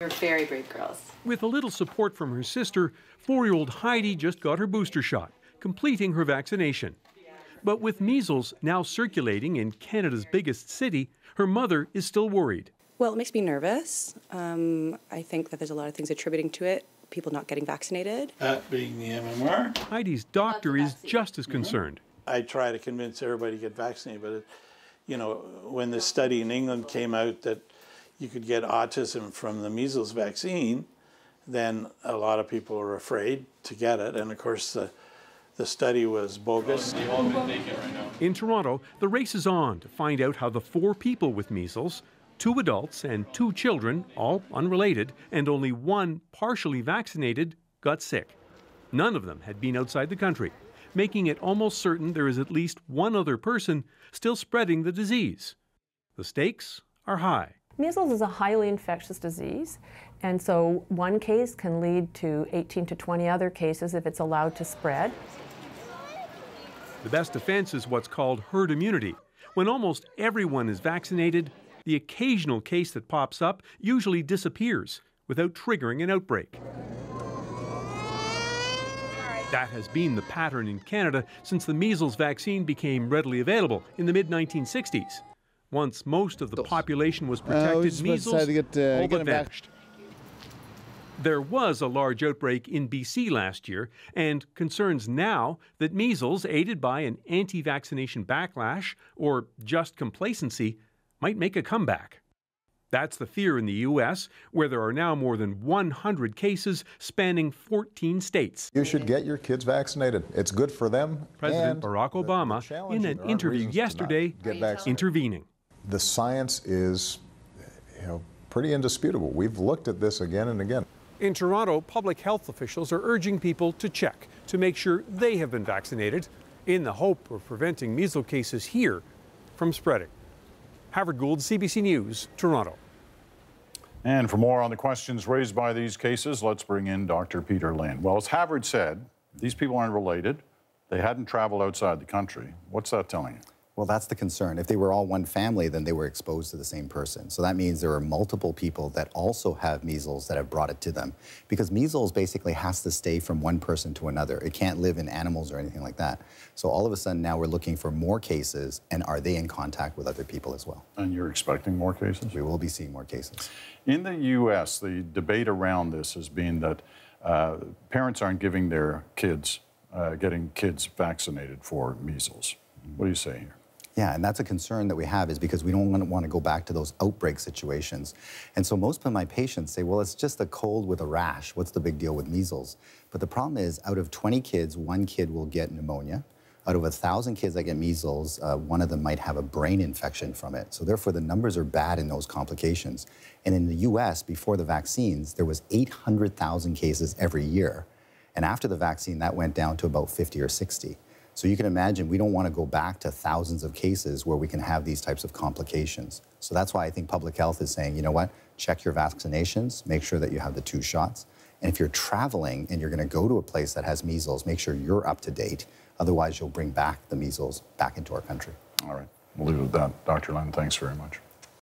You're very brave girls. With a little support from her sister, 4-year-old Heidi just got her booster shot, completing her vaccination. But with measles now circulating in Canada's biggest city, her mother is still worried. Well, it makes me nervous. I think that there's a lot of things attributing to it. People not getting vaccinated. That being the MMR. Heidi's doctor is just as concerned. I try to convince everybody to get vaccinated, but you know, when the study in England came out that you could get autism from the measles vaccine, then a lot of people were afraid to get it, and of course the study was bogus. In Toronto, the race is on to find out how the 4 people with measles, 2 adults and 2 children, all unrelated, and only 1 partially vaccinated, got sick. None of them had been outside the country, making it almost certain there is at least 1 other person still spreading the disease. The stakes are high. Measles is a highly infectious disease, and so one case can lead to 18 to 20 other cases if it's allowed to spread. The best defense is what's called herd immunity. When almost everyone is vaccinated, the occasional case that pops up usually disappears without triggering an outbreak. That has been the pattern in Canada since the measles vaccine became readily available in the mid-1960s. Once most of the population was protected, measles all but vanished. There was a large outbreak in BC last year, and concerns now that measles, aided by an anti-vaccination backlash or just complacency, might make a comeback. That's the fear in the U.S., where there are now more than 100 cases spanning 14 states. You should get your kids vaccinated. It's good for them. President Barack Obama, in an interview yesterday, intervening. The science is, pretty indisputable. We've looked at this again and again. In Toronto, public health officials are urging people to check to make sure they have been vaccinated in the hope of preventing measles cases here from spreading. HAVARD GOULD, CBC News, Toronto. And for more on the questions raised by these cases, let's bring in Dr. Peter Lynn. Well, as HAVARD said, these people aren't related. They hadn't traveled outside the country. What's that telling you? Well, that's the concern. If they were all one family, then they were exposed to the same person. So that means there are multiple people that also have measles that have brought it to them. Because measles basically has to stay from one person to another. It can't live in animals or anything like that. So all of a sudden now we're looking for more cases, and are they in contact with other people as well? And you're expecting more cases? We will be seeing more cases. In the U.S., the debate around this has been that parents aren't giving their kids, getting kids vaccinated for measles. What do you say here? Yeah, and that's a concern that we have, is because we don't want to go back to those outbreak situations. And so most of my patients say, well, it's just a cold with a rash. What's the big deal with measles? But the problem is, out of 20 kids, 1 kid will get pneumonia. Out of 1,000 kids that get measles, 1 of them might have a brain infection from it. So therefore, the numbers are bad in those complications. And in the US, before the vaccines, there was 800,000 cases every year. And after the vaccine, that went down to about 50 or 60. So you can imagine we don't want to go back to thousands of cases where we can have these types of complications. So that's why I think public health is saying, you know what, check your vaccinations, make sure that you have the 2 shots. And if you're traveling and you're going to go to a place that has measles, make sure you're up to date. Otherwise, you'll bring back the measles back into our country. All right. We'll leave it at that. Dr. Lynn, thanks very much.